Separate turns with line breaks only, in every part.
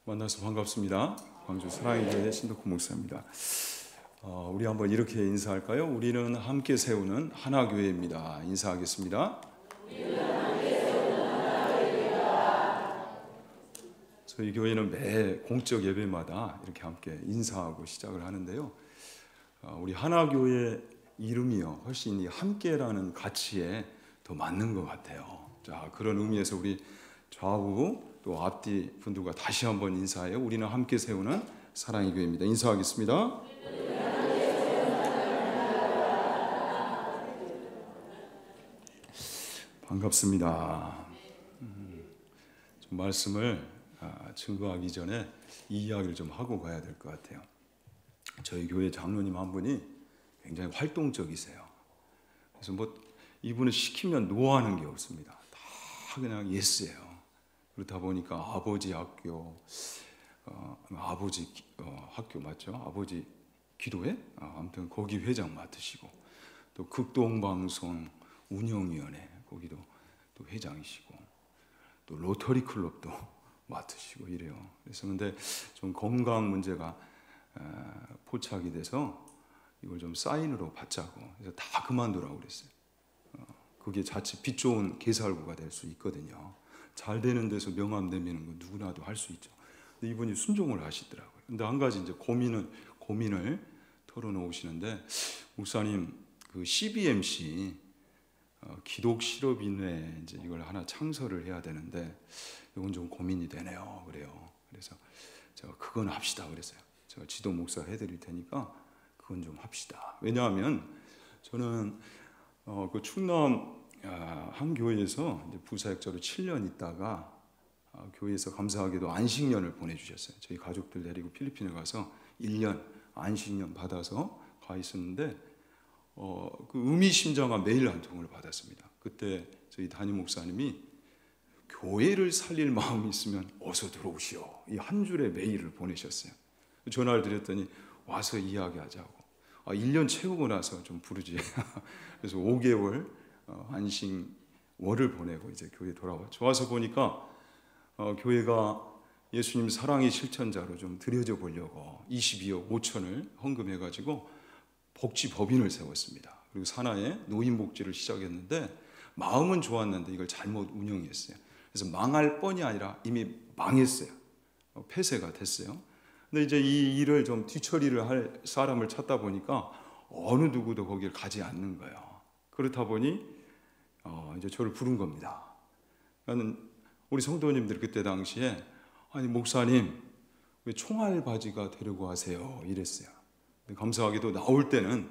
만나서 반갑습니다. 광주 사랑의 교회 신덕훈 목사입니다. 우리 한번 이렇게 인사할까요? 우리는 함께 세우는 하나교회입니다. 인사하겠습니다. 저희 교회는 매 공적 예배마다 이렇게 함께 인사하고 시작을 하는데요. 우리 하나교회 이름이요, 훨씬 이 함께라는 가치에 더 맞는 것 같아요. 자, 그런 의미에서 우리 좌우 또 앞뒤 분들과 다시 한번 인사해요. 우리는 함께 세우는 사랑의 교회입니다. 인사하겠습니다. 반갑습니다. 좀 말씀을 증거하기 전에 이 이야기를 좀 하고 가야 될 것 같아요. 저희 교회 장로님 한 분이 굉장히 활동적이세요. 그래서 이분을 시키면 노하는 게 없습니다. 다 그냥 예스예요. 그렇다 보니까 아버지 학교, 학교 맞죠? 아버지 기도회? 아무튼 거기 회장 맡으시고, 또 극동방송 운영위원회 거기도 또 회장이시고, 또 로터리 클럽도 맡으시고 이래요. 그래서 근데 좀 건강 문제가 포착이 돼서 이걸 좀 사인으로 받자고, 그래서 다 그만두라고 그랬어요. 그게 자칫 빛 좋은 개살구가 될 수 있거든요. 잘 되는 데서 명함 내미는 거 누구나도 할 수 있죠. 근데 이분이 순종을 하시더라고요. 근데 한 가지 이제 고민을 털어놓으시는데, 목사님 그 CBMC 기독 실업인회 이제 이걸 하나 창설을 해야 되는데 이건 좀 고민이 되네요. 그래요. 그래서 제가 그건 합시다 그랬어요. 제가 지도 목사 해드릴 테니까 그건 좀 합시다. 왜냐하면 저는 그 충남 한 교회에서 이제 부사역자로 7년 있다가 교회에서 감사하게도 안식년을 보내주셨어요. 저희 가족들 데리고 필리핀에 가서 1년 안식년 받아서 가 있었는데 그 의미심장한 메일 한 통을 받았습니다. 그때 저희 담임 목사님이 교회를 살릴 마음이 있으면 어서 들어오시오, 이 한 줄의 메일을 보내셨어요. 전화를 드렸더니 와서 이야기하자고. 1년 채우고 나서 좀 부르지. 그래서 5개월 안식월을 보내고 이제 교회 돌아왔죠. 와서 보니까 교회가 예수님 사랑의 실천자로 좀 드려져 보려고 22억 5천을 헌금해가지고 복지법인을 세웠습니다. 그리고 산하에 노인복지를 시작했는데 마음은 좋았는데 이걸 잘못 운영했어요. 그래서 망할 뻔이 아니라 이미 망했어요. 폐쇄가 됐어요. 근데 이제 이 일을 좀 뒤처리를 할 사람을 찾다 보니까 어느 누구도 거기를 가지 않는 거예요. 그렇다 보니 이제 저를 부른 겁니다. 나는 우리 성도님들 그때 당시에 아니 목사님 왜 총알바지가 되려고 하세요? 이랬어요. 근데 감사하게도 나올 때는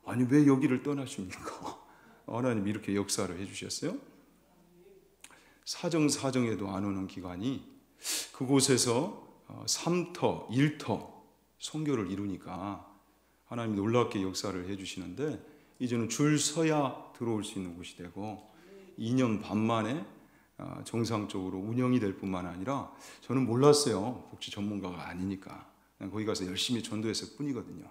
아니 왜 여기를 떠나십니까? 하나님이 이렇게 역사를 해주셨어요. 사정에도 안 오는 기간이 그곳에서 3터, 1터 선교를 이루니까 하나님이 놀랍게 역사를 해주시는데 이제는 줄 서야 들어올 수 있는 곳이 되고 2년 반 만에 정상적으로 운영이 될 뿐만 아니라 저는 몰랐어요. 복지 전문가가 아니니까 그냥 거기 가서 열심히 전도했을 뿐이거든요.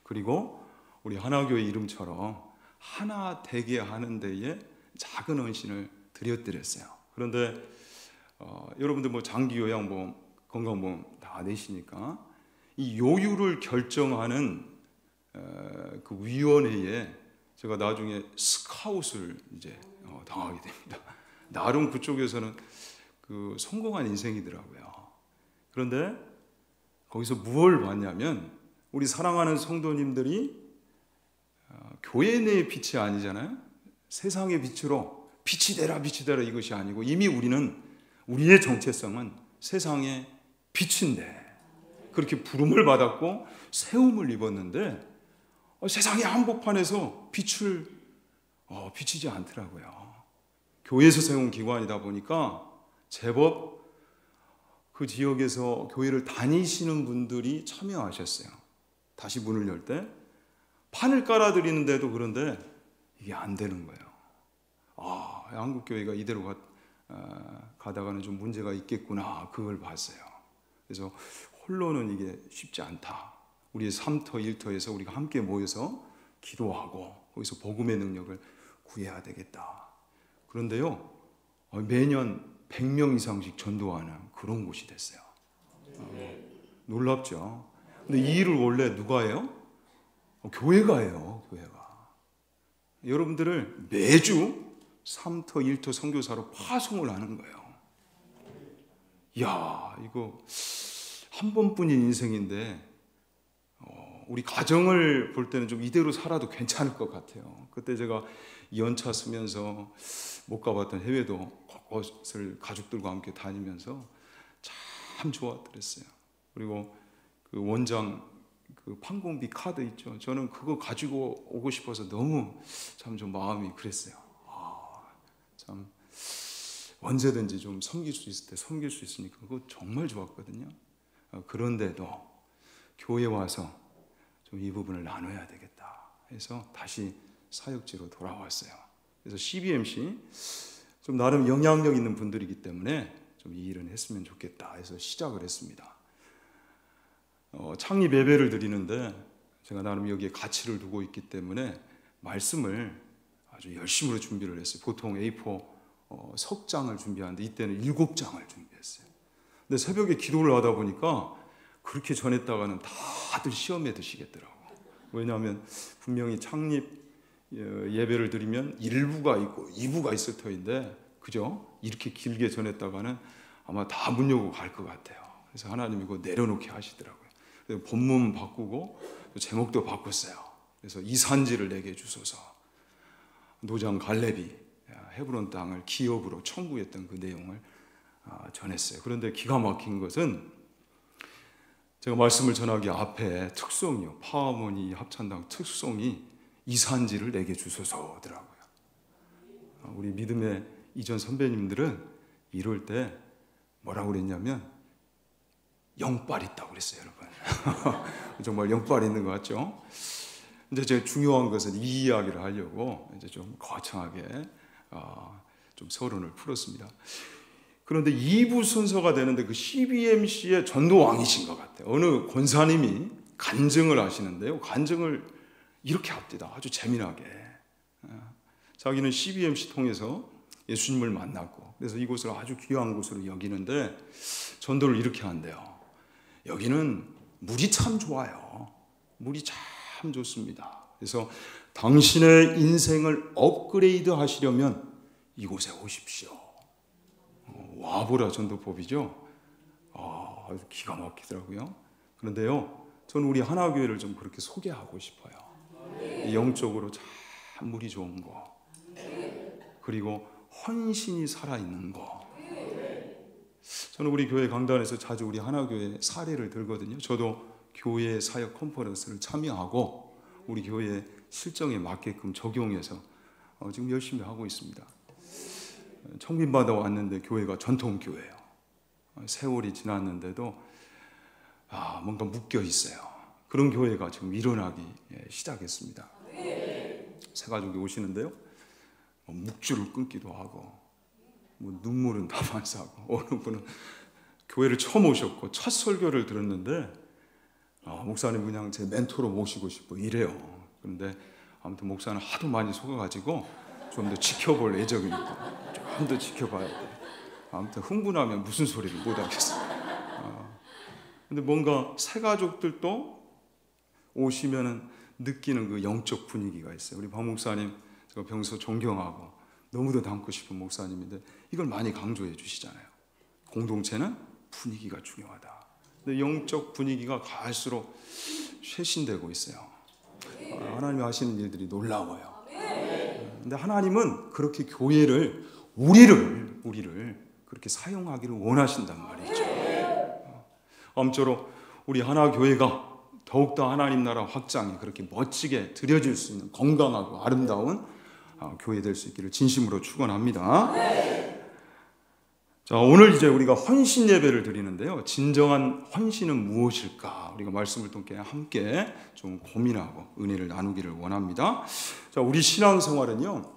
그리고 우리 하나교회 이름처럼 하나 되게 하는 데에 작은 헌신을 드렸어요. 그런데 여러분들 장기 요양보험, 건강보험 다 내시니까 이 요율을 결정하는 그 위원회에 제가 나중에 스카웃을 이제 당하게 됩니다. 나름 그쪽에서는 그 성공한 인생이더라고요. 그런데 거기서 무엇을 봤냐면 우리 사랑하는 성도님들이 교회 내의 빛이 아니잖아요. 세상의 빛으로 빛이 되라 이것이 아니고 이미 우리의 정체성은 세상의 빛인데 그렇게 부름을 받았고 세움을 입었는데 세상의 한복판에서 빛을 비치지 않더라고요. 교회에서 세운 기관이다 보니까 제법 그 지역에서 교회를 다니시는 분들이 참여하셨어요. 다시 문을 열 때 판을 깔아드리는데도 그런데 이게 안 되는 거예요. 한국교회가 이대로 가다가는 좀 문제가 있겠구나 그걸 봤어요. 그래서 홀로는 이게 쉽지 않다. 우리 3터 1터에서 우리가 함께 모여서 기도하고 거기서 복음의 능력을 구해야 되겠다. 그런데요 매년 100명 이상씩 전도하는 그런 곳이 됐어요. 놀랍죠. 근데 이 일을 원래 누가 해요? 교회가 해요. 교회가. 여러분들을 매주 3터 1터 선교사로 파송을 하는 거예요. 이야, 이거 한 번뿐인 인생인데 우리 가정을 볼 때는 좀 이대로 살아도 괜찮을 것 같아요. 그때 제가 연차 쓰면서 못 가봤던 해외도 곳곳을 가족들과 함께 다니면서 참 좋았더랬어요. 그리고 그 원장 그 판공비 카드 있죠. 저는 그거 가지고 오고 싶어서 너무 참 좀 마음이 그랬어요. 참 언제든지 좀 섬길 수 있을 때 섬길 수 있으니까 그거 정말 좋았거든요. 그런데도 교회 와서 좀 이 부분을 나눠야 되겠다 해서 다시 사역지로 돌아왔어요. 그래서 CBMC 좀 나름 영향력 있는 분들이기 때문에 좀 이 일은 했으면 좋겠다 해서 시작을 했습니다. 창립 예배를 드리는데 제가 나름 여기에 가치를 두고 있기 때문에 말씀을 아주 열심으로 준비를 했어요. 보통 A4 석 장을 준비하는데 이때는 7장을 준비했어요. 근데 새벽에 기도를 하다 보니까 그렇게 전했다가는 다들 시험에 드시겠더라고. 왜냐하면 분명히 창립 예배를 드리면 1부가 있고 2부가 있을 터인데 그죠? 이렇게 길게 전했다가는 아마 다 문 열고 갈 것 같아요. 그래서 하나님이 그거 내려놓게 하시더라고요. 그래서 본문 바꾸고 또 제목도 바꿨어요. 그래서 이산지를 내게 주소서. 노장 갈렙이 헤브론 땅을 기업으로 청구했던 그 내용을 전했어요. 그런데 기가 막힌 것은 제가 말씀을 전하기 앞에 특송이요. 파하모니 합찬당 특송이 이산지를 내게 주소서더라고요. 우리 믿음의 이전 선배님들은 이럴 때 뭐라고 그랬냐면 영빨 있다고 그랬어요, 여러분. 정말 영빨 있는 것 같죠? 근데 제가 중요한 것은 이 이야기를 하려고 이제 좀 거창하게 좀 서론을 풀었습니다. 그런데 2부 순서가 되는데 그 CBMC의 전도왕이신 것 같아요. 어느 권사님이 간증을 하시는데요. 간증을 이렇게 합니다. 아주 재미나게. 자기는 CBMC 통해서 예수님을 만났고 그래서 이곳을 아주 귀한 곳으로 여기는데 전도를 이렇게 한대요. 여기는 물이 참 좋아요. 물이 참 좋습니다. 그래서 당신의 인생을 업그레이드 하시려면 이곳에 오십시오. 와보라 전도법이죠. 아주 기가 막히더라고요. 그런데요, 저는 우리 하나교회를 좀 그렇게 소개하고 싶어요. 영적으로 참 물이 좋은 거, 그리고 헌신이 살아있는 거. 저는 우리 교회 강단에서 자주 우리 하나교회 사례를 들거든요. 저도 교회 사역 컨퍼런스를 참여하고 우리 교회 실정에 맞게끔 적용해서 지금 열심히 하고 있습니다. 청빈받아 왔는데 교회가 전통교회예요. 세월이 지났는데도 뭔가 묶여 있어요. 그런 교회가 지금 일어나기 시작했습니다. 새가족이 오시는데요, 묵주를 끊기도 하고 눈물은 다 반사하고 어느 분은 교회를 처음 오셨고 첫 설교를 들었는데 목사님 그냥 제 멘토로 모시고 싶어 이래요. 그런데 아무튼 목사는 하도 많이 속아가지고 좀 더 지켜볼 예정입니다. 좀 더 지켜봐야 돼요. 아무튼 흥분하면 무슨 소리를 못 하겠어요. 근데 뭔가 새가족들도 오시면은 느끼는 그 영적 분위기가 있어요. 우리 박 목사님 제가 평소 존경하고 너무도 닮고 싶은 목사님인데 이걸 많이 강조해 주시잖아요. 공동체는 분위기가 중요하다. 근데 영적 분위기가 갈수록 쇄신되고 있어요. 하나님이 하시는 일들이 놀라워요. 근데 하나님은 그렇게 교회를 우리를 그렇게 사용하기를 원하신단 말이죠. 아무쪼록 우리 하나교회가 더욱더 하나님 나라 확장이 그렇게 멋지게 드려질 수 있는 건강하고 아름다운 교회 될 수 있기를 진심으로 축원합니다. 자, 오늘 이제 우리가 헌신 예배를 드리는데요. 진정한 헌신은 무엇일까? 우리가 말씀을 통해 함께 좀 고민하고 은혜를 나누기를 원합니다. 자, 우리 신앙생활은요,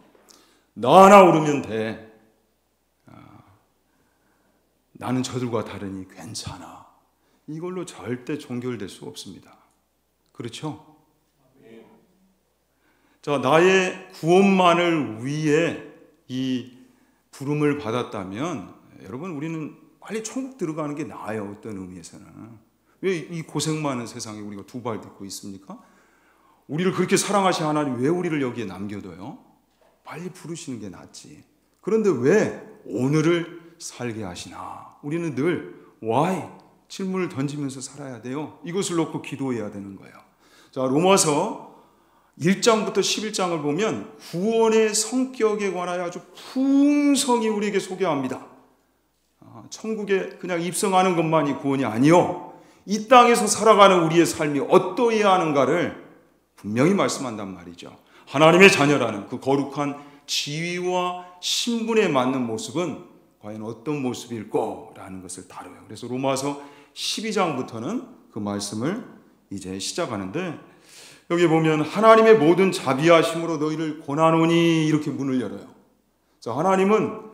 나 하나 오르면 돼. 나는 저들과 다르니 괜찮아. 이걸로 절대 종결될 수 없습니다. 그렇죠? 자, 나의 구원만을 위해 이 부름을 받았다면 여러분 우리는 빨리 천국 들어가는 게 나아요. 어떤 의미에서는. 왜 이 고생 많은 세상에 우리가 두 발 딛고 있습니까? 우리를 그렇게 사랑하신 하나님 왜 우리를 여기에 남겨둬요? 빨리 부르시는 게 낫지. 그런데 왜 오늘을 살게 하시나? 우리는 늘 why? 질문을 던지면서 살아야 돼요. 이것을 놓고 기도해야 되는 거예요. 자, 로마서 1장부터 11장을 보면 구원의 성격에 관하여 아주 풍성히 우리에게 소개합니다. 천국에 그냥 입성하는 것만이 구원이 아니요, 이 땅에서 살아가는 우리의 삶이 어떠해야 하는가를 분명히 말씀한단 말이죠. 하나님의 자녀라는 그 거룩한 지위와 신분에 맞는 모습은 과연 어떤 모습일까라는 것을 다뤄요. 그래서 로마서 12장부터는 그 말씀을 이제 시작하는데, 여기 보면 하나님의 모든 자비하심으로 너희를 권하노니 이렇게 문을 열어요. 자, 하나님은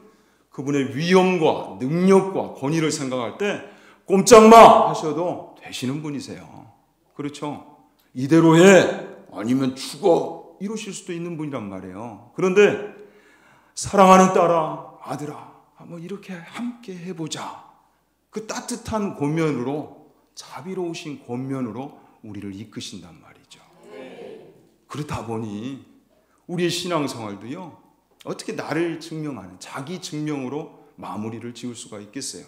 그분의 위엄과 능력과 권위를 생각할 때 꼼짝마 하셔도 되시는 분이세요. 그렇죠? 이대로 해 아니면 죽어 이러실 수도 있는 분이란 말이에요. 그런데 사랑하는 딸아, 아들아, 뭐 이렇게 함께 해보자. 그 따뜻한 권면으로, 자비로우신 권면으로 우리를 이끄신단 말이죠. 그렇다 보니 우리의 신앙생활도요, 어떻게 나를 증명하는 자기 증명으로 마무리를 지을 수가 있겠어요?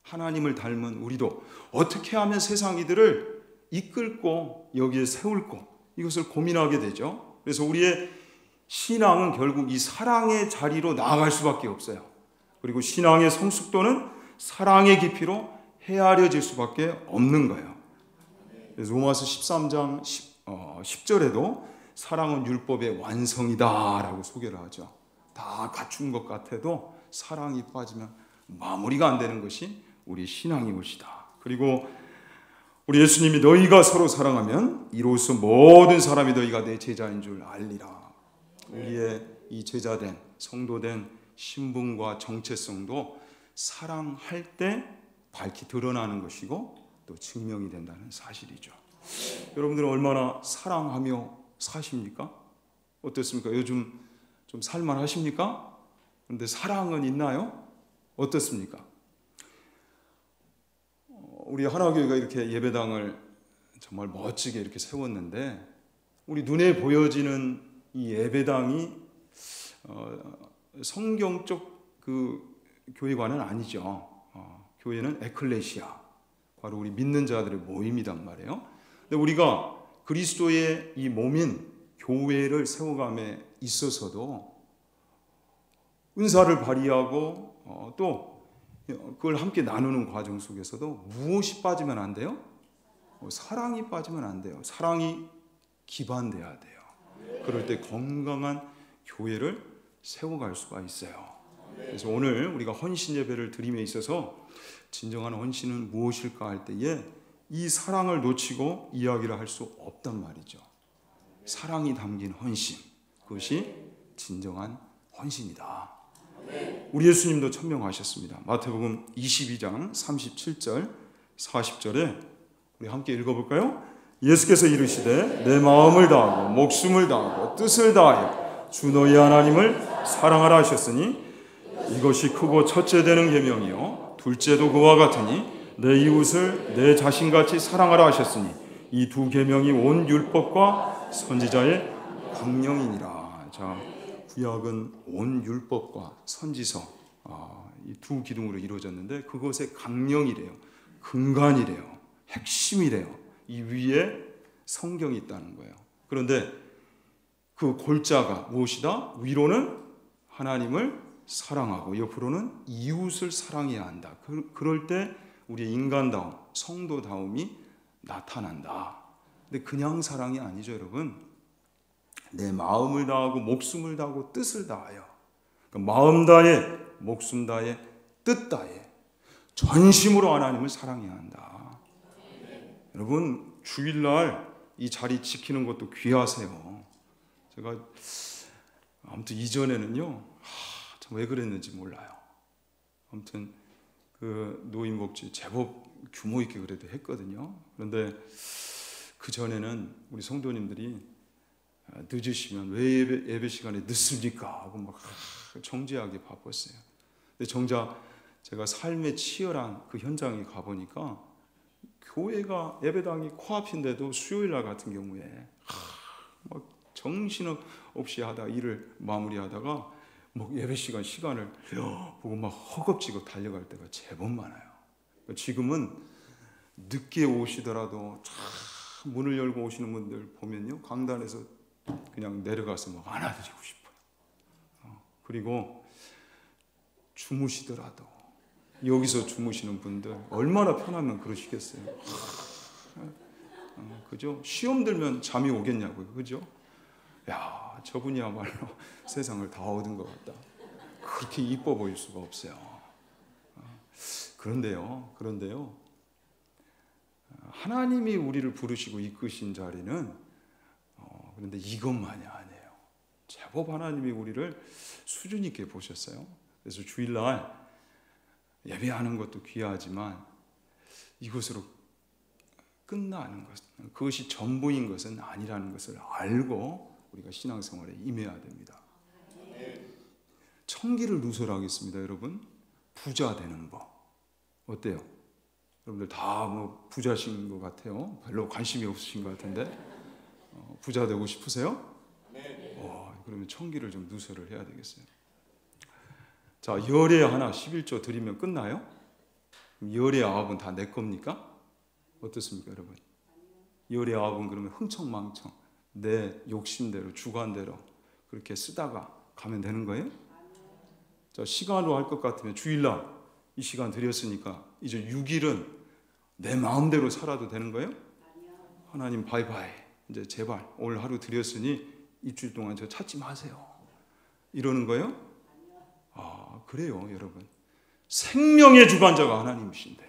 하나님을 닮은 우리도 어떻게 하면 세상 이들을 이끌고 여기에 세울고, 이것을 고민하게 되죠. 그래서 우리의 신앙은 결국 이 사랑의 자리로 나아갈 수밖에 없어요. 그리고 신앙의 성숙도는 사랑의 깊이로 헤아려질 수밖에 없는 거예요. 그래서 로마서 13장 10절에도 사랑은 율법의 완성이다 라고 소개를 하죠. 다 갖춘 것 같아도 사랑이 빠지면 마무리가 안 되는 것이 우리 신앙이 것이다. 그리고 우리 예수님이 너희가 서로 사랑하면 이로써 모든 사람이 너희가 내 제자인 줄 알리라. 우리의 이 제자된, 성도된 신분과 정체성도 사랑할 때 밝히 드러나는 것이고 또 증명이 된다는 사실이죠. 여러분들은 얼마나 사랑하며 사십니까? 어떻습니까? 요즘 좀 살만하십니까? 그런데 사랑은 있나요? 어떻습니까? 우리 하나교회가 이렇게 예배당을 정말 멋지게 이렇게 세웠는데, 우리 눈에 보여지는 이 예배당이 성경적 그 교회관은 아니죠. 교회는 에클레시아, 바로 우리 믿는 자들의 모임이란 말이에요. 근데 우리가 그리스도의 이 몸인 교회를 세워감에 있어서도 은사를 발휘하고 또 그걸 함께 나누는 과정 속에서도 무엇이 빠지면 안 돼요? 사랑이 빠지면 안 돼요. 사랑이 기반돼야 돼요. 그럴 때 건강한 교회를 세워갈 수가 있어요. 그래서 오늘 우리가 헌신 예배를 드림에 있어서 진정한 헌신은 무엇일까 할 때에 이 사랑을 놓치고 이야기를 할 수 없단 말이죠. 사랑이 담긴 헌신, 그것이 진정한 헌신이다. 우리 예수님도 천명하셨습니다. 마태복음 22장 37절 40절에 우리 함께 읽어볼까요? 예수께서 이르시되 내 마음을 다하고 목숨을 다하고 뜻을 다하여 주 너희 하나님을 사랑하라 하셨으니 이것이 크고 첫째 되는 계명이요 둘째도 그와 같으니 내 이웃을 내 자신같이 사랑하라 하셨으니 이 두 계명이 온 율법과 선지자의 강령이니라. 자, 구약은 온 율법과 선지서 이 두 기둥으로 이루어졌는데 그것의 강령이래요. 근간이래요. 핵심이래요. 이 위에 성경이 있다는 거예요. 그런데 그 골자가 무엇이다? 위로는 하나님을 사랑하고 옆으로는 이웃을 사랑해야 한다. 그럴 때 우리의 인간다움, 성도다움이 나타난다. 근데 그냥 사랑이 아니죠, 여러분. 내 마음을 다하고 목숨을 다하고 뜻을 다하여, 그러니까 마음 다해, 목숨 다해, 뜻 다해 전심으로 하나님을 사랑해야 한다. 여러분, 주일날 이 자리 지키는 것도 귀하세요. 제가 아무튼 이전에는요, 참 왜 그랬는지 몰라요. 아무튼 그 노인복지 제법 규모 있게 그래도 했거든요. 그런데 그 전에는 우리 성도님들이 늦으시면 왜 예배 시간에 늦습니까? 하고 막 정죄하게 바빴어요. 근데 정작 제가 삶의 치열한 그 현장에 가보니까 교회가 예배당이 코앞인데도 수요일 날 같은 경우에 막 정신없이 하다 일을 마무리하다가 뭐 예배 시간을 보고 막 허겁지겁 달려갈 때가 제법 많아요. 지금은 늦게 오시더라도 참 문을 열고 오시는 분들 보면요, 강단에서 그냥 내려가서 막 안아드리고 싶어요. 그리고 주무시더라도 여기서 주무시는 분들 얼마나 편하면 그러시겠어요. 그죠? 시험 들면 잠이 오겠냐고요. 그죠? 야, 저분이야말로 세상을 다 얻은 것 같다. 그렇게 이뻐 보일 수가 없어요. 그런데요. 하나님이 우리를 부르시고 이끄신 자리는 그런데 이것만이 아니에요. 제법 하나님이 우리를 수준 있게 보셨어요. 그래서 주일날 예배하는 것도 귀하지만 이것으로 끝나는 것, 그것이 전부인 것은 아니라는 것을 알고 우리가 신앙생활에 임해야 됩니다. 청기를 누설하겠습니다. 여러분, 부자 되는 법 어때요? 여러분들 다 뭐 부자신 것 같아요. 별로 관심이 없으신 것 같은데 부자 되고 싶으세요? 그러면 청기를 좀 누설을 해야 되겠어요. 자, 열에 하나 11조 드리면 끝나요? 열의 아홉은 다 내 겁니까? 어떻습니까, 여러분? 열의 아홉은 그러면 흥청망청 내 욕심대로 주관대로 그렇게 쓰다가 가면 되는 거예요? 자, 시간으로 할 것 같으면 주일날 이 시간 드렸으니까 이제 6일은 내 마음대로 살아도 되는 거예요? 하나님 바이바이, 이제 제발 오늘 하루 드렸으니 일주일 동안 저 찾지 마세요, 이러는 거예요? 그래요, 여러분. 생명의 주관자가 하나님이신데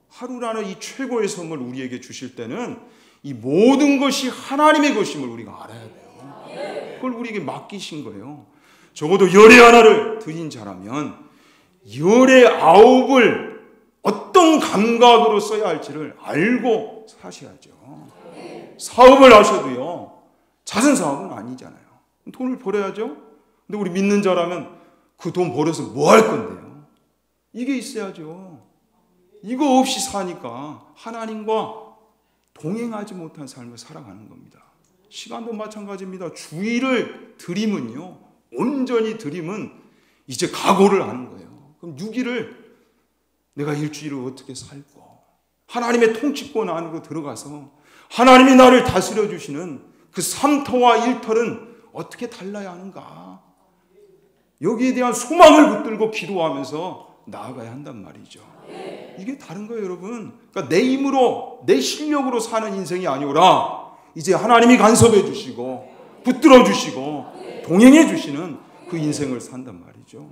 하루라는 이 최고의 선물 우리에게 주실 때는 이 모든 것이 하나님의 것임을 우리가 알아야 돼요. 그걸 우리에게 맡기신 거예요. 적어도 열의 하나를 드린 자라면 열의 아홉을 어떤 감각으로 써야 할지를 알고 사셔야죠. 사업을 하셔도요, 작은 사업은 아니잖아요. 돈을 벌어야죠. 근데 우리 믿는 자라면 그 돈 벌어서 뭐 할 건데요? 이게 있어야죠. 이거 없이 사니까 하나님과 동행하지 못한 삶을 살아가는 겁니다. 시간도 마찬가지입니다. 주일을 드리면요, 온전히 드리면 이제 각오를 하는 거예요. 그럼 6일을 내가 일주일을 어떻게 살고 하나님의 통치권 안으로 들어가서 하나님이 나를 다스려 주시는 그 3터와 1터는 어떻게 달라야 하는가, 여기에 대한 소망을 붙들고 기도하면서 나아가야 한단 말이죠. 이게 다른 거예요, 여러분. 그러니까 내 힘으로 내 실력으로 사는 인생이 아니오라 이제 하나님이 간섭해 주시고 붙들어 주시고 동행해 주시는 그 인생을 산단 말이죠.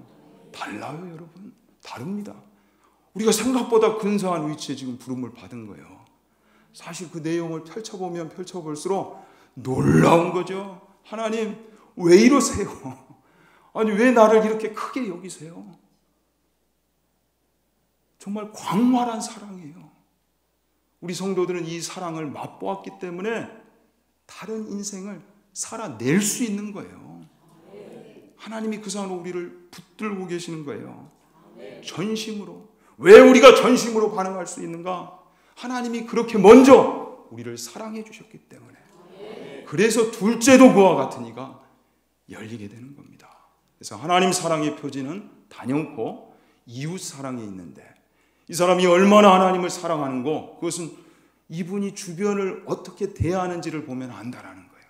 달라요, 여러분. 다릅니다. 우리가 생각보다 근사한 위치에 지금 부름을 받은 거예요. 사실 그 내용을 펼쳐보면 펼쳐볼수록 놀라운 거죠. 하나님 왜 이러세요? 아니 왜 나를 이렇게 크게 여기세요? 정말 광활한 사랑이에요. 우리 성도들은 이 사랑을 맛보았기 때문에 다른 인생을 살아낼 수 있는 거예요. 하나님이 그 산으로 우리를 붙들고 계시는 거예요. 전심으로. 왜 우리가 전심으로 반응할 수 있는가? 하나님이 그렇게 먼저 우리를 사랑해 주셨기 때문에. 그래서 둘째도 그와 같은 이가 열리게 되는 겁니다. 그래서 하나님 사랑의 표지는 단연코 이웃 사랑에 있는데, 이 사람이 얼마나 하나님을 사랑하는고 그것은 이분이 주변을 어떻게 대하는지를 보면 안다라는 거예요.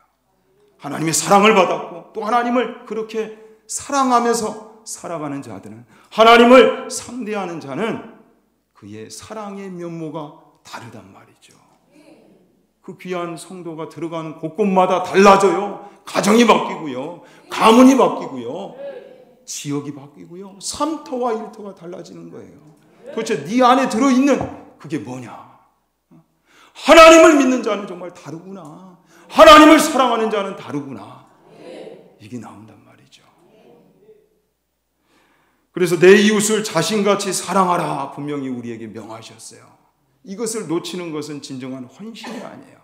하나님의 사랑을 받았고 또 하나님을 그렇게 사랑하면서 살아가는 자들은, 하나님을 상대하는 자는 그의 사랑의 면모가 다르단 말이죠. 그 귀한 성도가 들어가는 곳곳마다 달라져요. 가정이 바뀌고요, 가문이 바뀌고요, 지역이 바뀌고요, 3터와 1터가 달라지는 거예요. 도대체 네 안에 들어있는 그게 뭐냐? 하나님을 믿는 자는 정말 다르구나, 하나님을 사랑하는 자는 다르구나, 이게 나온단 말이죠. 그래서 내 이웃을 자신같이 사랑하라 분명히 우리에게 명하셨어요. 이것을 놓치는 것은 진정한 헌신이 아니에요.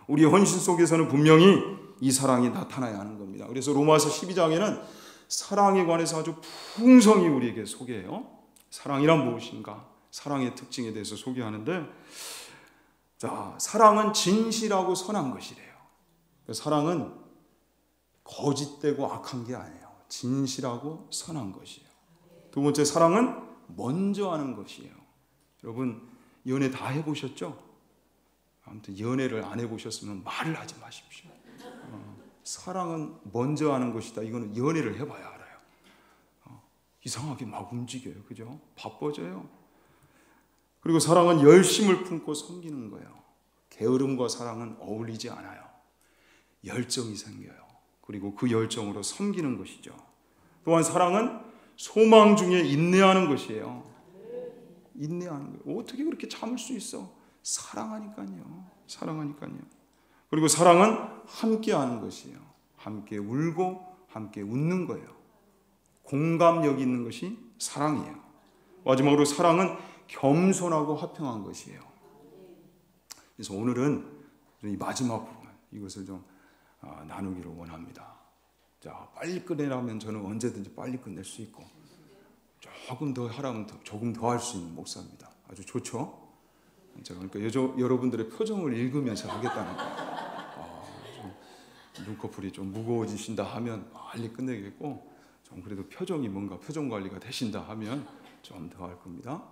우리의 헌신 속에서는 분명히 이 사랑이 나타나야 하는 겁니다. 그래서 로마서 12장에는 사랑에 관해서 아주 풍성히 우리에게 소개해요. 사랑이란 무엇인가? 사랑의 특징에 대해서 소개하는데, 자, 사랑은 진실하고 선한 것이래요. 사랑은 거짓되고 악한 게 아니에요. 진실하고 선한 것이에요. 두 번째, 사랑은 먼저 하는 것이에요. 여러분, 연애 다 해보셨죠? 아무튼 연애를 안 해보셨으면 말을 하지 마십시오. 사랑은 먼저 하는 것이다. 이거는 연애를 해봐야 알아요. 이상하게 막 움직여요. 그죠? 바빠져요. 그리고 사랑은 열심을 품고 섬기는 거예요. 게으름과 사랑은 어울리지 않아요. 열정이 생겨요. 그리고 그 열정으로 섬기는 것이죠. 또한 사랑은 소망 중에 인내하는 것이에요. 인내하는 거예요. 어떻게 그렇게 참을 수 있어? 사랑하니까요. 사랑하니까요. 그리고 사랑은 함께하는 것이에요. 함께 울고 함께 웃는 거예요. 공감력이 있는 것이 사랑이에요. 마지막으로 사랑은 겸손하고 화평한 것이에요. 그래서 오늘은 이 마지막 부분, 이것을 좀 나누기를 원합니다. 자, 빨리 끝내라면 저는 언제든지 빨리 끝낼 수 있고, 조금 더 하라면 조금 더 할 수 있는 목사입니다. 아주 좋죠? 그러니까 여러분들의 표정을 읽으면서 하겠다는 거예요. 눈꺼풀이 좀 무거워지신다 하면 빨리 끝내겠고, 좀 그래도 표정이 뭔가 표정 관리가 되신다 하면 좀 더 할 겁니다.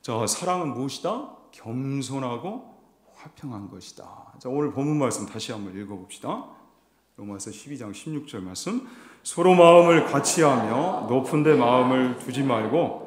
자, 사랑은 무엇이다? 겸손하고 화평한 것이다. 자, 오늘 본문 말씀 다시 한번 읽어봅시다. 로마서 12장 16절 말씀. 서로 마음을 같이 하며 높은 데 마음을 두지 말고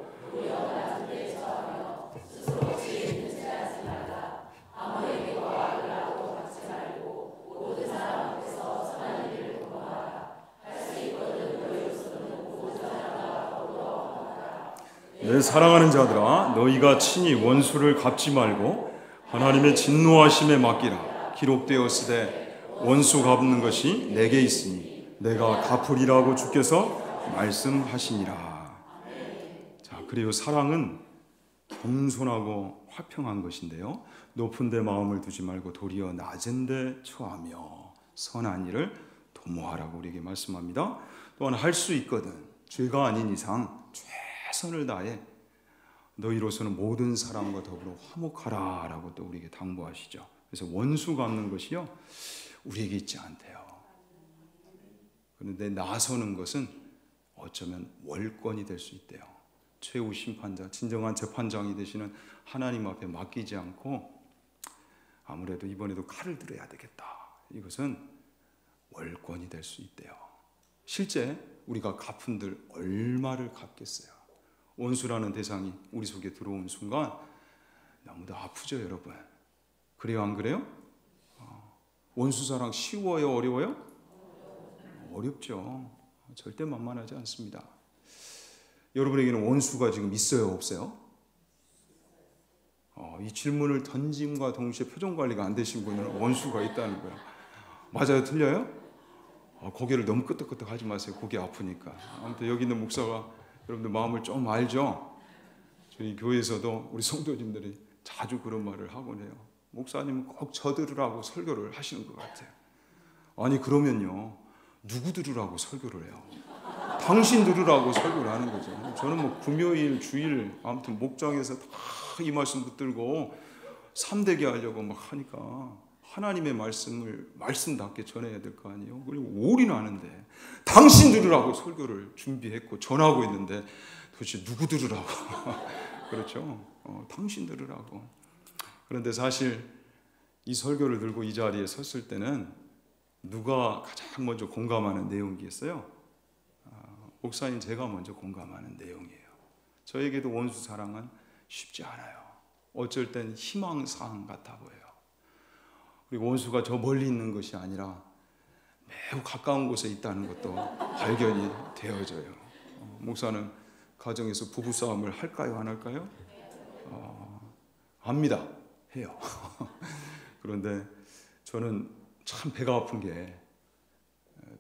내 사랑하는 자들아, 너희가 친히 원수를 갚지 말고 하나님의 진노하심에 맡기라. 기록되었으되 원수 갚는 것이 내게 있으니 내가 갚으리라고 주께서 말씀하시니라. 자, 그리고 사랑은 겸손하고 화평한 것인데요, 높은 데 마음을 두지 말고 도리어 낮은 데 처하며 선한 일을 도모하라고 우리에게 말씀합니다. 또한 할 수 있거든 죄가 아닌 이상 최선을 다해 너희로서는 모든 사람과 더불어 화목하라 라고 또 우리에게 당부하시죠. 그래서 원수 갚는 것이요, 우리에게 있지 않대요. 그런데 나서는 것은 어쩌면 월권이 될 수 있대요. 최후 심판자, 진정한 재판장이 되시는 하나님 앞에 맡기지 않고 아무래도 이번에도 칼을 들어야 되겠다, 이것은 월권이 될 수 있대요. 실제 우리가 갚은들 얼마를 갚겠어요? 원수라는 대상이 우리 속에 들어온 순간 너무도 아프죠, 여러분. 그래요, 안 그래요? 원수 사랑 쉬워요, 어려워요? 어렵죠. 절대 만만하지 않습니다. 여러분에게는 원수가 지금 있어요, 없어요? 이 질문을 던짐과 동시에 표정 관리가 안 되신 분은 원수가 있다는 거예요. 맞아요, 틀려요? 고개를 너무 끄덕끄덕 하지 마세요. 고개 아프니까. 아무튼 여기 있는 목사가 여러분들 마음을 좀 알죠? 저희 교회에서도 우리 성도님들이 자주 그런 말을 하곤 해요. 목사님은 꼭 저 들으라고 설교를 하시는 것 같아요. 아니, 그러면요, 누구 들으라고 설교를 해요? 당신 들으라고 설교를 하는 거죠. 저는 뭐 금요일, 주일 아무튼 목장에서 다 이 말씀 붙들고 참되게 하려고 막 하니까 하나님의 말씀을 말씀답게 전해야 될 거 아니에요. 그리고 올인하는데 당신 들으라고 설교를 준비했고 전하고 있는데 도대체 누구 들으라고 그렇죠? 당신 들으라고. 그런데 사실 이 설교를 들고 이 자리에 섰을 때는 누가 가장 먼저 공감하는 내용이겠어요? 목사님, 제가 먼저 공감하는 내용이에요. 저에게도 원수 사랑은 쉽지 않아요. 어쩔 땐 희망사항 같아 보여요. 그리고 원수가 저 멀리 있는 것이 아니라 매우 가까운 곳에 있다는 것도 발견이 되어져요. 목사는 가정에서 부부싸움을 할까요, 안 할까요? 합니다. 해요. 그런데 저는 참 배가 아픈 게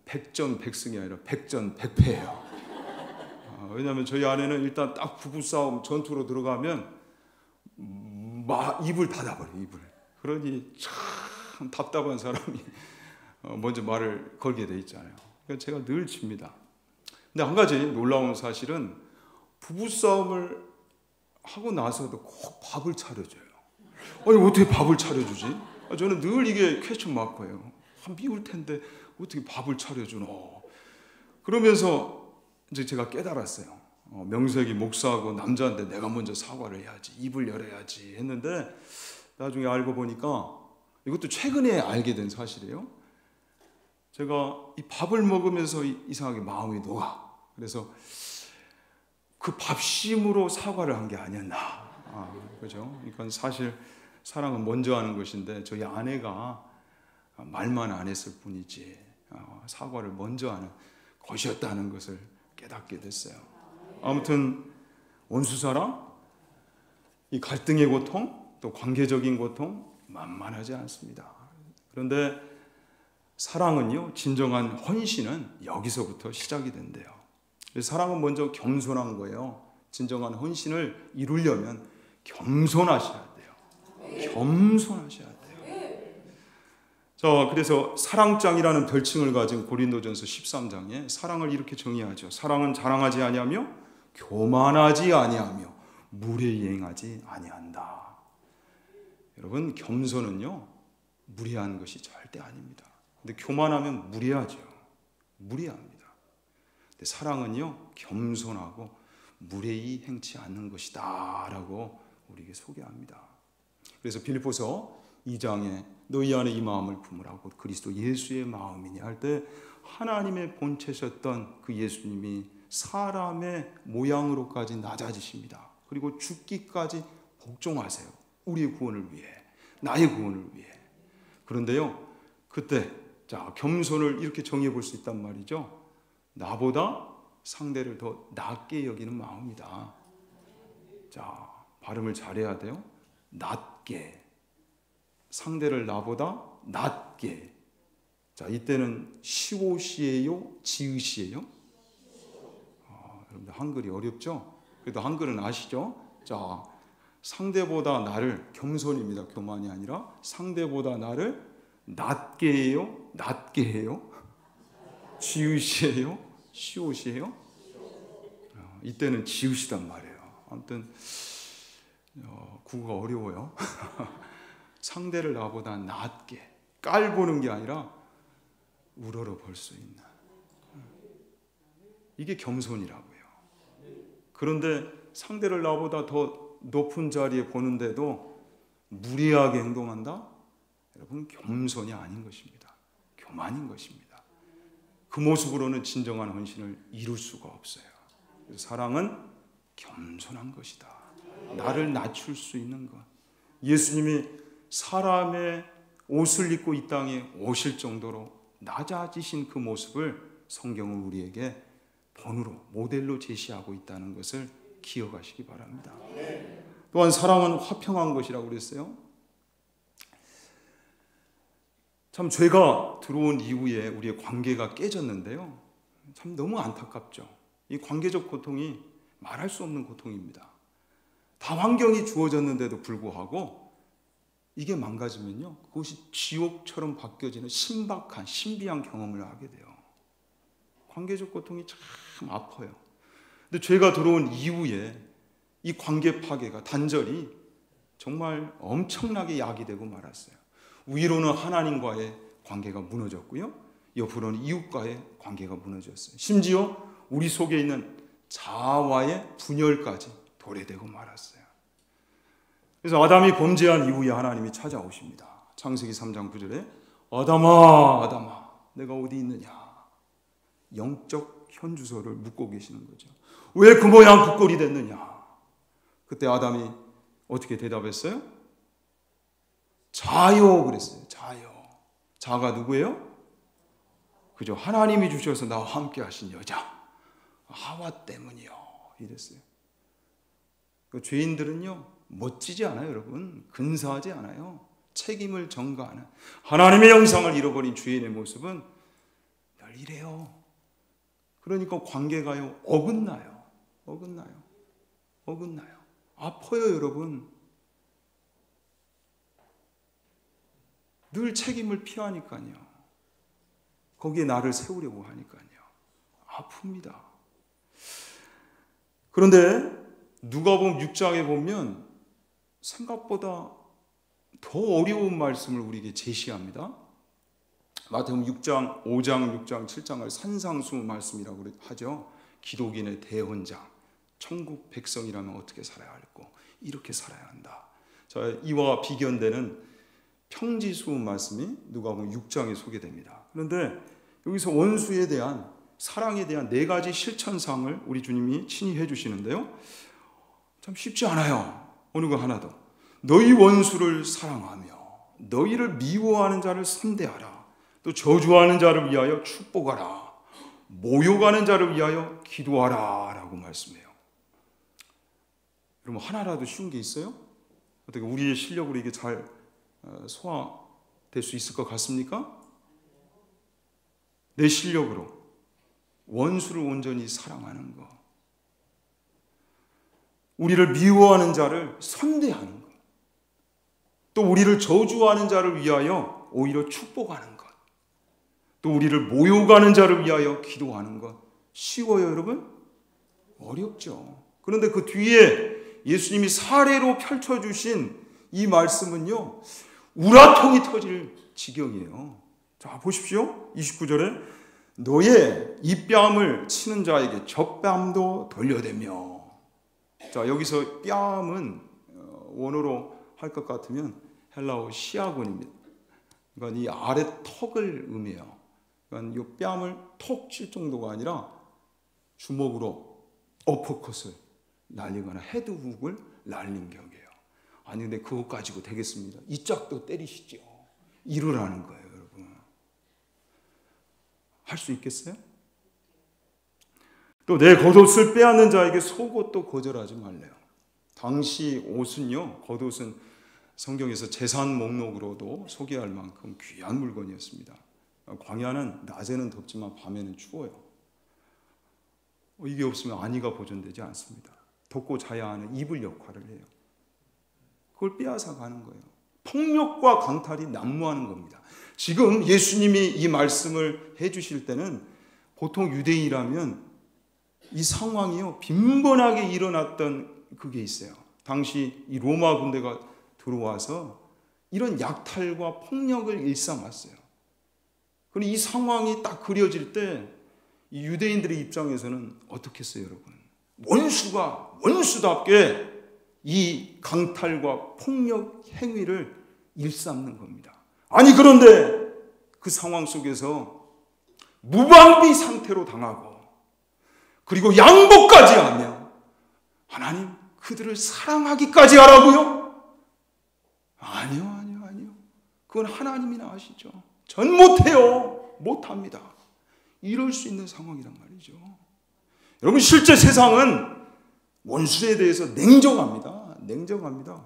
백전백승이 아니라 백전백패예요. 왜냐하면 저희 아내는 일단 딱 부부싸움 전투로 들어가면 입을 닫아버려요. 입을. 그러니 참 답답한 사람이 먼저 말을 걸게 돼 있잖아요. 그러니까 제가 늘 칩니다. 근데 한 가지 놀라운 사실은 부부싸움을 하고 나서도 꼭 밥을 차려줘요. 아니 어떻게 밥을 차려주지? 저는 늘 이게 퀘스천 마크예요. 미울 텐데 어떻게 밥을 차려주나. 그러면서 이제 제가 깨달았어요. 명색이 목사하고 남자인데 내가 먼저 사과를 해야지, 입을 열어야지 했는데 나중에 알고 보니까 이것도 최근에 알게 된 사실이에요. 제가 이 밥을 먹으면서 이상하게 마음이 녹아. 그래서 그 밥심으로 사과를 한 게 아니었나. 그죠? 그러니까 사실 사랑은 먼저 하는 것인데 저희 아내가 말만 안 했을 뿐이지 사과를 먼저 하는 것이었다는 것을 깨닫게 됐어요. 아무튼 원수사랑, 이 갈등의 고통, 또 관계적인 고통 만만하지 않습니다. 그런데 사랑은요, 진정한 헌신은 여기서부터 시작이 된대요. 사랑은 먼저 겸손한 거예요. 진정한 헌신을 이루려면 겸손하셔야 돼요. 겸손하셔야 돼요. 자, 그래서 사랑장이라는 별칭을 가진 고린도전서 13장에 사랑을 이렇게 정의하죠. 사랑은 자랑하지 아니하며 교만하지 아니하며 무례행하지 아니한다. 여러분, 겸손은요 무례한 것이 절대 아닙니다. 근데 교만하면 무례하죠. 무례합니다. 근데 사랑은요 겸손하고 무례히 행치 않는 것이다 라고 우리에게 소개합니다. 그래서 빌립보서 2장에 너희 안에 이 마음을 품으라 곧 그리스도 예수의 마음이니 할 때 하나님의 본체셨던 그 예수님이 사람의 모양으로까지 낮아지십니다. 그리고 죽기까지 복종하세요. 우리의 구원을 위해, 나의 구원을 위해. 그런데요, 그때 자 겸손을 이렇게 정의해 볼 수 있단 말이죠. 나보다 상대를 더 낮게 여기는 마음이다. 자, 발음을 잘해야 돼요. 낮게. 상대를 나보다 낮게. 자, 이때는 시옷이에요? 지읒이에요? 여러분들 한글이 어렵죠? 그래도 한글은 아시죠? 자, 상대보다 나를, 겸손입니다. 교만이 아니라 상대보다 나를 낮게 해요? 낮게 해요? 지읒이에요? 시옷이에요? 이때는 지읒이단 말이에요. 아무튼 국어가 어려워요. 상대를 나보다 낮게 깔보는 게 아니라 우러러 볼 수 있는, 이게 겸손이라고요. 그런데 상대를 나보다 더 높은 자리에 보는데도 무리하게 행동한다? 여러분, 겸손이 아닌 것입니다. 교만인 것입니다. 그 모습으로는 진정한 헌신을 이룰 수가 없어요. 그래서 사랑은 겸손한 것이다. 나를 낮출 수 있는 것. 예수님이 사람의 옷을 입고 이 땅에 오실 정도로 낮아지신 그 모습을 성경은 우리에게 본으로, 모델로 제시하고 있다는 것을 기억하시기 바랍니다. 또한 사랑은 화평한 것이라고 그랬어요. 참 죄가 들어온 이후에 우리의 관계가 깨졌는데요. 참 너무 안타깝죠. 이 관계적 고통이 말할 수 없는 고통입니다. 다 환경이 주어졌는데도 불구하고 이게 망가지면요, 그것이 지옥처럼 바뀌어지는 신박한, 신비한 경험을 하게 돼요. 관계적 고통이 참 아파요. 근데 죄가 들어온 이후에 이 관계 파괴가, 단절이 정말 엄청나게 야기되고 말았어요. 위로는 하나님과의 관계가 무너졌고요, 옆으로는 이웃과의 관계가 무너졌어요. 심지어 우리 속에 있는 자아와의 분열까지 도래되고 말았어요. 그래서 아담이 범죄한 이후에 하나님이 찾아오십니다. 창세기 3장 9절에 아담아, 아담아, 내가 어디 있느냐. 영적 현주소를 묻고 계시는 거죠. 왜 그 모양 그 꼴이 됐느냐. 그때 아담이 어떻게 대답했어요? 자요 그랬어요. 자요. 자가 누구예요? 그죠? 하나님이 주셔서 나와 함께 하신 여자 하와 때문이요 이랬어요. 그 죄인들은요 멋지지 않아요, 여러분. 근사하지 않아요. 책임을 전가하는 하나님의 영상을 잃어버린 죄인의 모습은 늘 이래요. 그러니까 관계가요 어긋나요. 어긋나요. 어긋나요. 아파요, 여러분. 늘 책임을 피하니까요. 거기에 나를 세우려고 하니까요. 아픕니다. 그런데 누가복음 6장에 보면 생각보다 더 어려운 말씀을 우리에게 제시합니다. 마태복음 6장, 5장, 6장, 7장을 산상수훈 말씀이라고 하죠. 기독인의 대헌장, 천국 백성이라면 어떻게 살아야 할고 이렇게 살아야 한다. 자, 이와 비견되는 평지수훈 말씀이 누가복음 6장에 소개됩니다. 그런데 여기서 원수에 대한, 사랑에 대한 네 가지 실천상을 우리 주님이 친히 해주시는데요, 참 쉽지 않아요. 어느 거 하나도. 너희 원수를 사랑하며 너희를 미워하는 자를 선대하라. 또 저주하는 자를 위하여 축복하라. 모욕하는 자를 위하여 기도하라 라고 말씀해요. 여러분, 하나라도 쉬운 게 있어요? 어떻게 우리의 실력으로 이게 잘 소화될 수 있을 것 같습니까? 내 실력으로 원수를 온전히 사랑하는 것, 우리를 미워하는 자를 선대하는 것, 또 우리를 저주하는 자를 위하여 오히려 축복하는 것, 또 우리를 모욕하는 자를 위하여 기도하는 것. 쉬워요, 여러분? 어렵죠. 그런데 그 뒤에 예수님이 사례로 펼쳐주신 이 말씀은요, 우라통이 터질 지경이에요. 자, 보십시오. 29절에 너의 이 뺨을 치는 자에게 저 뺨도 돌려대며. 자, 여기서 뺨은 원어로 할 것 같으면 헬라어 시아곤입니다. 그러니까 이 아래 턱을 의미해요. 그러니까 이 뺨을 톡 칠 정도가 아니라 주먹으로 어퍼컷을 날리거나 헤드훅을 날린 격이에요. 아니, 근데 그거 가지고 되겠습니다. 이 짝도 때리시죠. 이러라는 거예요, 여러분. 할 수 있겠어요? 또 내 겉옷을 빼앗는 자에게 속옷도 거절하지 말래요. 당시 옷은요, 겉옷은 성경에서 재산 목록으로도 소개할 만큼 귀한 물건이었습니다. 광야는 낮에는 덥지만 밤에는 추워요. 이게 없으면 안위가 보존되지 않습니다. 덮고 자야 하는 이불 역할을 해요. 그걸 빼앗아 가는 거예요. 폭력과 강탈이 난무하는 겁니다. 지금 예수님이 이 말씀을 해주실 때는 보통 유대인이라면 이 상황이요, 빈번하게 일어났던 그게 있어요. 당시 이 로마 군대가 들어와서 이런 약탈과 폭력을 일삼았어요. 그런데 이 상황이 딱 그려질 때 이 유대인들의 입장에서는 어떻겠어요, 여러분? 원수가 원수답게 이 강탈과 폭력 행위를 일삼는 겁니다. 아니, 그런데 그 상황 속에서 무방비 상태로 당하고 그리고 양보까지 하며 하나님, 그들을 사랑하기까지 하라고요? 아니요. 그건 하나님이나 아시죠. 전 못해요. 못합니다. 이럴 수 있는 상황이란 말이죠. 여러분, 실제 세상은 원수에 대해서 냉정합니다.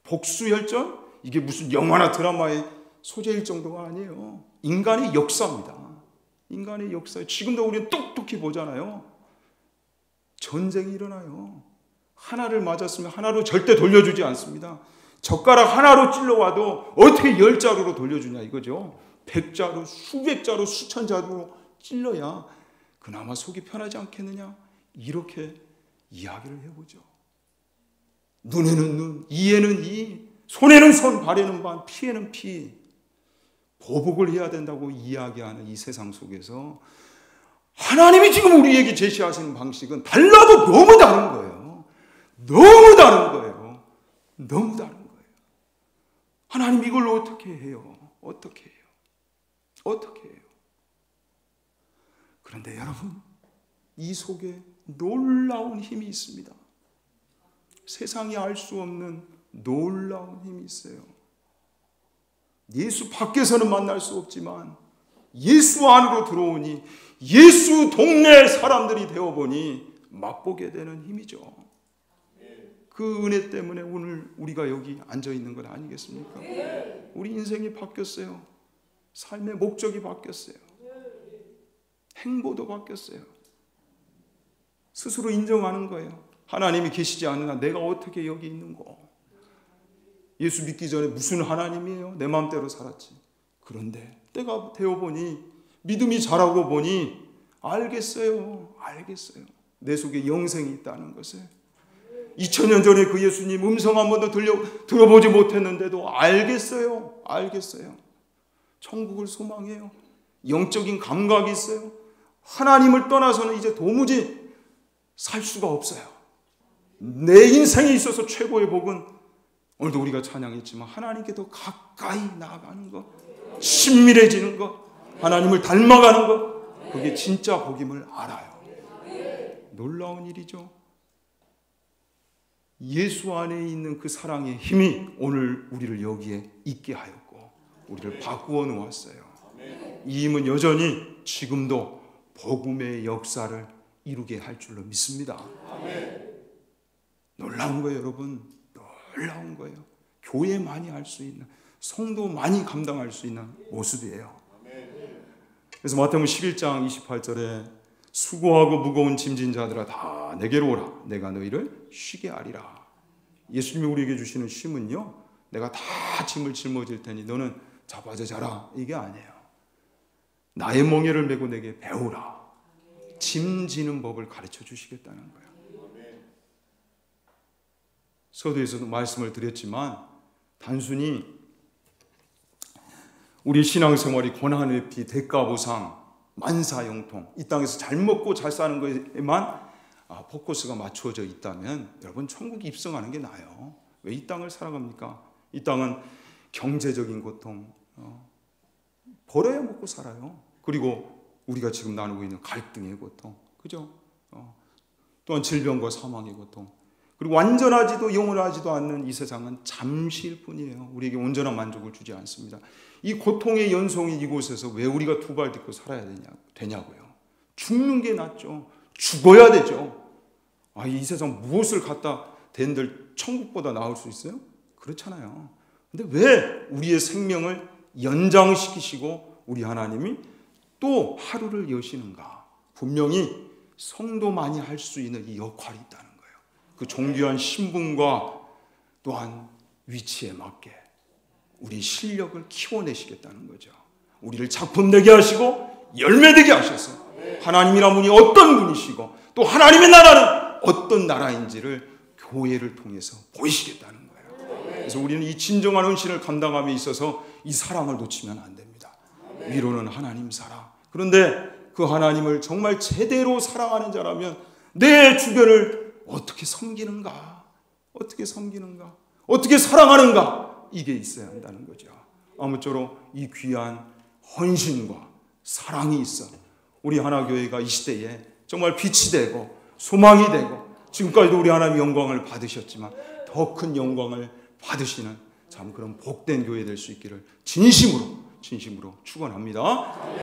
복수열전? 이게 무슨 영화나 드라마의 소재일 정도가 아니에요. 인간의 역사입니다. 인간의 역사. 지금도 우리는 똑똑히 보잖아요. 전쟁이 일어나요. 하나를 맞았으면 하나로 절대 돌려주지 않습니다. 젓가락 하나로 찔러와도 어떻게 10자루로 돌려주냐 이거죠. 100자루, 수백 자루, 수천 자루로 찔러야 그나마 속이 편하지 않겠느냐. 이렇게 이야기를 해보죠. 눈에는 눈, 이에는 이, 손에는 손, 발에는 발, 피에는 피. 보복을 해야 된다고 이야기하는 이 세상 속에서 하나님이 지금 우리에게 제시하시는 방식은 달라도 너무 다른 거예요. 너무 다른 거예요. 하나님, 이걸 어떻게 해요? 어떻게 해요? 그런데 여러분, 이 속에 놀라운 힘이 있습니다. 세상이 알 수 없는 놀라운 힘이 있어요. 예수 밖에서는 만날 수 없지만 예수 안으로 들어오니, 예수 동네 사람들이 되어보니 맛보게 되는 힘이죠. 그 은혜 때문에 오늘 우리가 여기 앉아있는 건 아니겠습니까? 우리 인생이 바뀌었어요. 삶의 목적이 바뀌었어요. 행보도 바뀌었어요. 스스로 인정하는 거예요. 하나님이 계시지 않으나 내가 어떻게 여기 있는 거. 예수 믿기 전에 무슨 하나님이에요? 내 마음대로 살았지. 그런데 때가 되어보니, 믿음이 자라고 보니 알겠어요. 내 속에 영생이 있다는 것을. 2000년 전에 그 예수님 음성 한 번도 들어보지 못했는데도 알겠어요. 천국을 소망해요. 영적인 감각이 있어요. 하나님을 떠나서는 이제 도무지 살 수가 없어요. 내 인생에 있어서 최고의 복은 오늘도 우리가 찬양했지만 하나님께 더 가까이 나아가는 것, 친밀해지는 것, 하나님을 닮아가는 것, 그게 진짜 복임을 알아요. 놀라운 일이죠. 예수 안에 있는 그 사랑의 힘이 오늘 우리를 여기에 있게 하였고 우리를 바꾸어 놓았어요. 이 힘은 여전히 지금도 복음의 역사를 이루게 할 줄로 믿습니다. 놀라운 거예요, 여러분. 놀라운 거예요. 교회만이 할 수 있는, 성도만이 감당할 수 있는 모습이에요. 그래서 마태복음 11장 28절에 수고하고 무거운 짐진 자들아 다 내게로 오라. 내가 너희를 쉬게 하리라. 예수님이 우리에게 주시는 쉼은요, 내가 다 짐을 짊어질 테니 너는 자빠져 자라, 이게 아니에요. 나의 멍에를 메고 내게 배우라. 짐 지는 법을 가르쳐 주시겠다는 거예요. 서두에서도 말씀을 드렸지만 단순히 우리 신앙생활이 고난회피, 대가보상, 만사형통, 이 땅에서 잘 먹고 잘 사는 거에만 포커스가 맞춰져 있다면 여러분 천국에 입성하는 게 나아요. 왜 이 땅을 살아갑니까? 이 땅은 경제적인 고통, 벌어야 먹고 살아요. 그리고 우리가 지금 나누고 있는 갈등의 고통, 그죠? 또한 질병과 사망의 고통, 그리고 완전하지도 영원하지도 않는 이 세상은 잠시일 뿐이에요. 우리에게 온전한 만족을 주지 않습니다. 이 고통의 연속인 이곳에서 왜 우리가 두 발 딛고 살아야 되냐고요. 죽는 게 낫죠. 죽어야 되죠. 이 세상 무엇을 갖다 댄들 천국보다 나을 수 있어요? 그렇잖아요. 근데 왜 우리의 생명을 연장시키시고 우리 하나님이 또 하루를 여시는가? 분명히 성도만이 할 수 있는 이 역할이 있다는 거예요. 그 존귀한 신분과 또한 위치에 맞게 우리 실력을 키워내시겠다는 거죠. 우리를 작품되게 하시고 열매되게 하셔서 하나님이란 분이 어떤 분이시고 또 하나님의 나라는 어떤 나라인지를 교회를 통해서 보이시겠다는 거예요. 그래서 우리는 이 진정한 헌신을 감당함에 있어서 이 사랑을 놓치면 안 됩니다. 위로는 하나님 사랑. 그런데 그 하나님을 정말 제대로 사랑하는 자라면 내 주변을 어떻게 섬기는가, 어떻게 사랑하는가, 이게 있어야 한다는 거죠. 아무쪼록 이 귀한 헌신과 사랑이 있어 우리 하나교회가 이 시대에 정말 빛이 되고 소망이 되고 지금까지도 우리 하나님 영광을 받으셨지만 더 큰 영광을 받으시는 참 그런 복된 교회 될 수 있기를 진심으로 축원합니다.